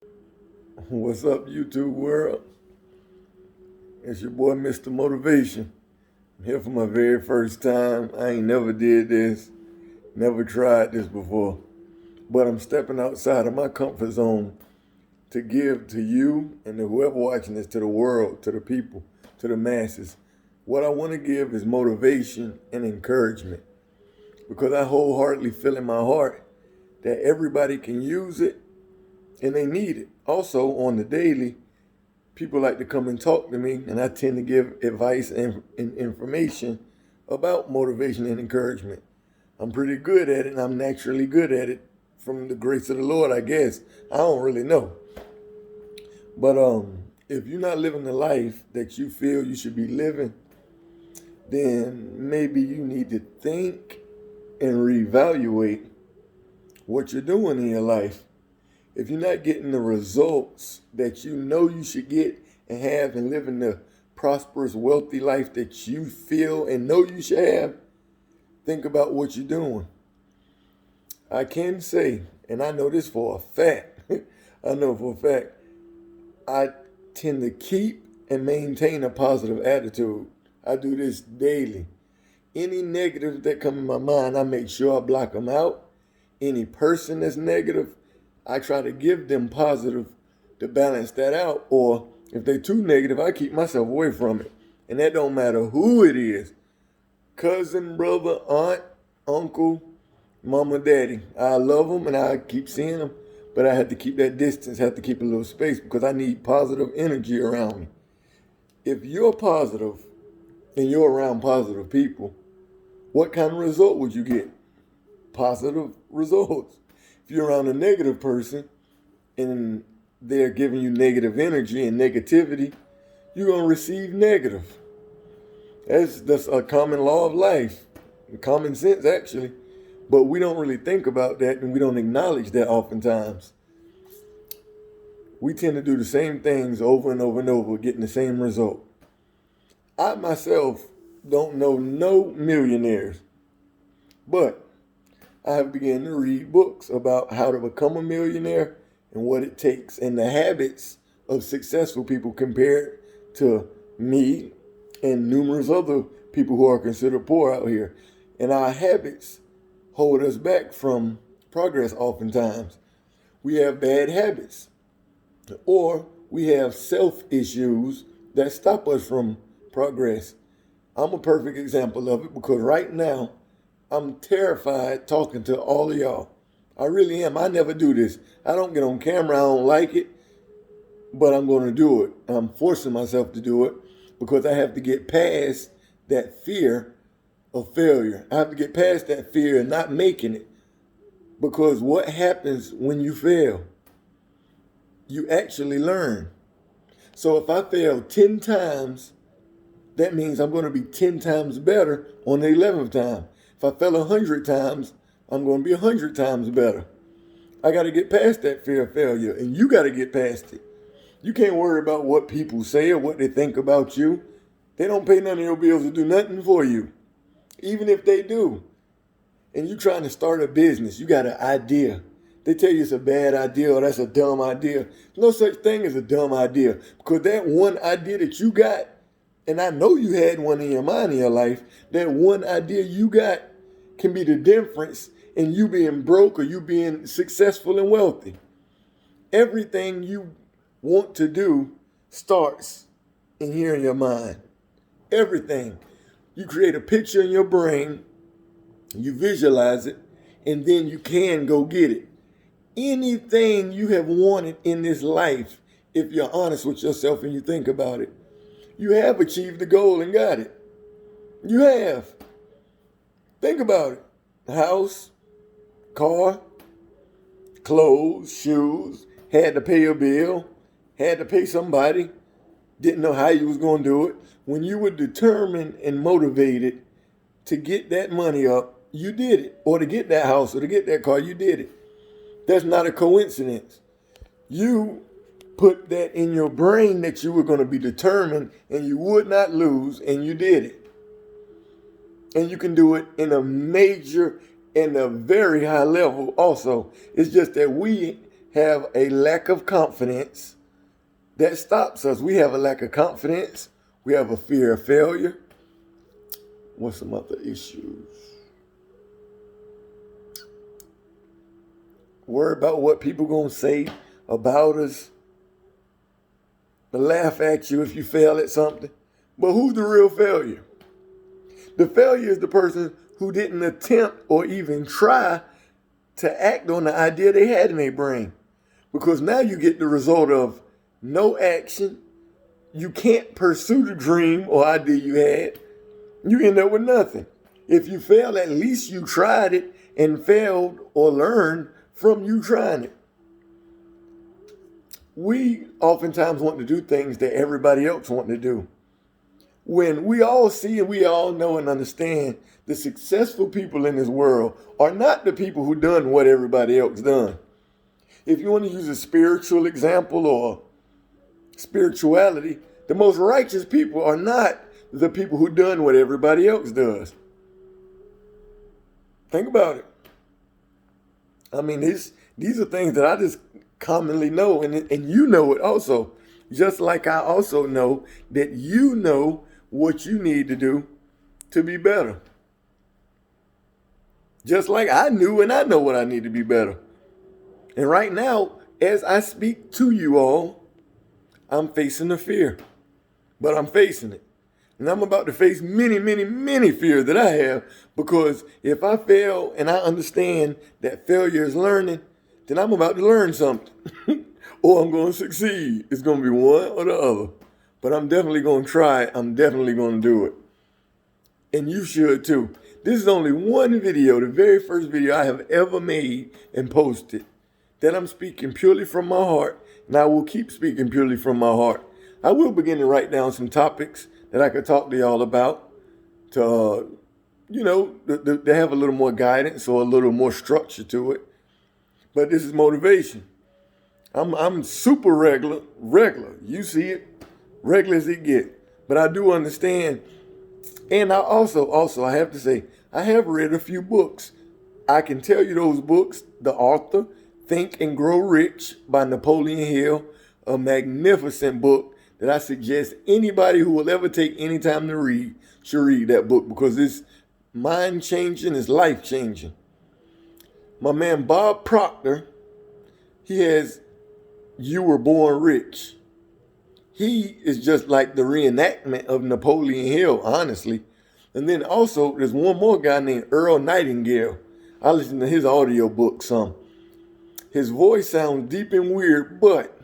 What's up, YouTube world? It's your boy, Mr. Motivation. I'm here for my very first time. I ain't never did this, never tried this before. But I'm stepping outside of my comfort zone to give to you and to whoever watching this, to the world, to the people, to the masses. What I want to give is motivation and encouragement, because I wholeheartedly feel in my heart that everybody can use it and they need it. Also, on the daily, people like to come and talk to me, and I tend to give advice and information about motivation and encouragement. I'm pretty good at it, and I'm naturally good at it from the grace of the Lord, I guess. I don't really know. But if you're not living the life that you feel you should be living, then maybe you need to think and reevaluate what you're doing in your life. If you're not getting the results that you know you should get and have and live in the prosperous, wealthy life that you feel and know you should have, think about what you're doing. I can say, and I know this for a fact, I know for a fact, I tend to keep and maintain a positive attitude. I do this daily. Any negatives that come in my mind, I make sure I block them out. Any person that's negative, I try to give them positive to balance that out. Or if they're too negative, I keep myself away from it. And that don't matter who it is. Cousin, brother, aunt, uncle, mama, daddy. I love them and I keep seeing them. But I have to keep that distance, have to keep a little space, because I need positive energy around me. If you're positive and you're around positive people, what kind of result would you get? Positive results. If you're around a negative person and they're giving you negative energy and negativity, you're going to receive negative. That's a common law of life, common sense actually. But we don't really think about that, and we don't acknowledge that oftentimes. We tend to do the same things over and over and over, getting the same result. I myself don't know no millionaires, but I have begun to read books about how to become a millionaire and what it takes and the habits of successful people compared to me and numerous other people who are considered poor out here. And our habits hold us back from progress oftentimes. We have bad habits, or we have self-issues that stop us from progress. I'm a perfect example of it, because right now I'm terrified talking to all of y'all. I really am. I never do this. I don't get on camera. I don't like it, but I'm going to do it. I'm forcing myself to do it because I have to get past that fear of failure. I have to get past that fear of not making it, because what happens when you fail? You actually learn. So if I fail 10 times, that means I'm going to be 10 times better on the 11th time. If I fail 100 times, I'm going to be 100 times better. I got to get past that fear of failure, and you got to get past it. You can't worry about what people say or what they think about you. They don't pay none of your bills to do nothing for you, even if they do. And you trying to start a business, you got an idea. They tell you it's a bad idea or that's a dumb idea. There's no such thing as a dumb idea, because that one idea that you got, and I know you had one in your mind in your life, that one idea you got can be the difference in you being broke or you being successful and wealthy. Everything you want to do starts in here in your mind. Everything. You create a picture in your brain, you visualize it, and then you can go get it. Anything you have wanted in this life, if you're honest with yourself and you think about it, you have achieved the goal and got it. You have. Think about it. House, car, clothes, shoes, had to pay a bill, had to pay somebody, didn't know how you was going to do it. When you were determined and motivated to get that money up, you did it. Or to get that house or to get that car, you did it. That's not a coincidence. You put that in your brain that you were going to be determined and you would not lose, and you did it. And you can do it in a major and a very high level also. It's just that we have a lack of confidence that stops us. We have a lack of confidence. We have a fear of failure. What's some other issues? Worry about what people gonna say about us. They laugh at you if you fail at something. But who's the real failure? The failure is the person who didn't attempt or even try to act on the idea they had in their brain. Because now you get the result of no action. You can't pursue the dream or idea you had. You end up with nothing. If you fail, at least you tried it and failed or learned from you trying it. We oftentimes want to do things that everybody else wants to do. When we all see and we all know and understand the successful people in this world are not the people who done what everybody else done. If you want to use a spiritual example or spirituality, the most righteous people are not the people who done what everybody else does. Think about it. I mean, these are things that I just commonly know, and you know it also. Just like I also know that you know what you need to do to be better. Just like I knew and I know what I need to be better. And right now, as I speak to you all, I'm facing a fear. But I'm facing it. And I'm about to face many, many, many fears that I have, because if I fail and I understand that failure is learning, then I'm about to learn something. Or I'm going to succeed. It's going to be one or the other. But I'm definitely going to try it. I'm definitely going to do it. And you should too. This is only one video, the very first video I have ever made and posted, that I'm speaking purely from my heart, and I will keep speaking purely from my heart. I will begin to write down some topics that I could talk to y'all about to, to have a little more guidance or a little more structure to it. But this is motivation. I'm super regular. You see it, regular as it get. But I do understand. And I also, I have to say, I have read a few books. I can tell you those books. The author, Think and Grow Rich by Napoleon Hill, a magnificent book that I suggest anybody who will ever take any time to read should read that book, because it's mind-changing, it's life-changing. My man Bob Proctor, he has You Were Born Rich. He is just like the reenactment of Napoleon Hill, honestly. And then also, there's one more guy named Earl Nightingale. I listen to his audio book some. His voice sounds deep and weird, but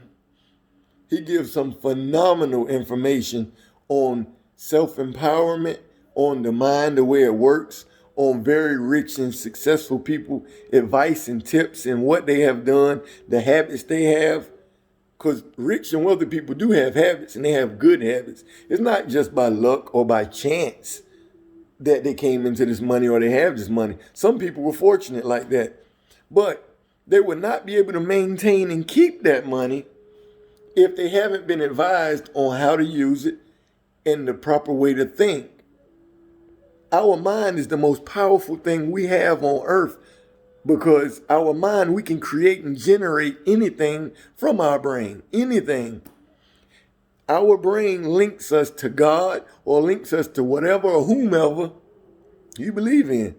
he gives some phenomenal information on self-empowerment, on the mind, the way it works, on very rich and successful people, advice and tips and what they have done, the habits they have. Because rich and wealthy people do have habits, and they have good habits. It's not just by luck or by chance that they came into this money or they have this money. Some people were fortunate like that. But they would not be able to maintain and keep that money if they haven't been advised on how to use it and the proper way to think. Our mind is the most powerful thing we have on earth, because our mind, we can create and generate anything from our brain, anything. Our brain links us to God or links us to whatever or whomever you believe in.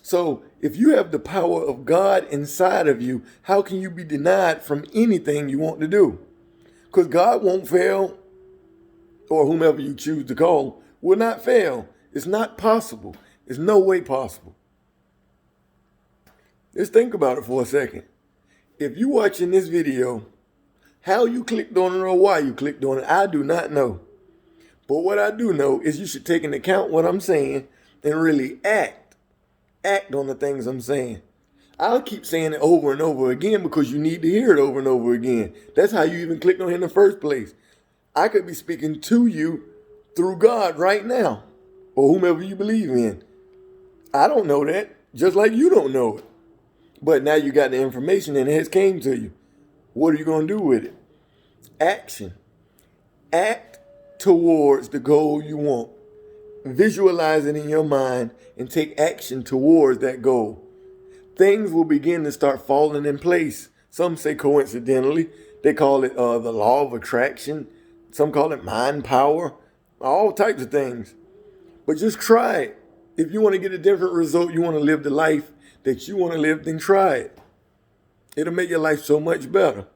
So if you have the power of God inside of you, how can you be denied from anything you want to do? Because God won't fail, or whomever you choose to call will not fail. It's not possible. It's no way possible. Just think about it for a second. If you're watching this video, how you clicked on it or why you clicked on it, I do not know. But what I do know is you should take into account what I'm saying and really act on the things I'm saying. I'll keep saying it over and over again because you need to hear it over and over again. That's how you even clicked on it in the first place. I could be speaking to you through God right now, or whomever you believe in. I don't know that, just like you don't know it. But now you got the information and it has came to you. What are you going to do with it? Action. Act towards the goal you want. Visualize it in your mind and take action towards that goal. Things will begin to start falling in place Some say coincidentally. They call it the law of attraction. Some call it mind power. All types of things. But just try it. If you want to get a different result, you want to live the life that you want to live, then try it. It'll make your life so much better.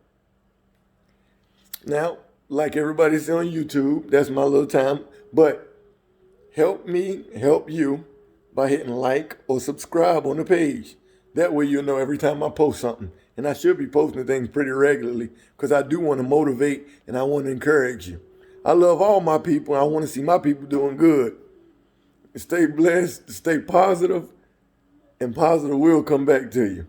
Now, like everybody's on YouTube, that's my little time. But help me help you by hitting like or subscribe on the page. That way you'll know every time I post something. And I should be posting things pretty regularly because I do want to motivate and I want to encourage you. I love all my people. I want to see my people doing good. Stay blessed, stay positive, and positive will come back to you.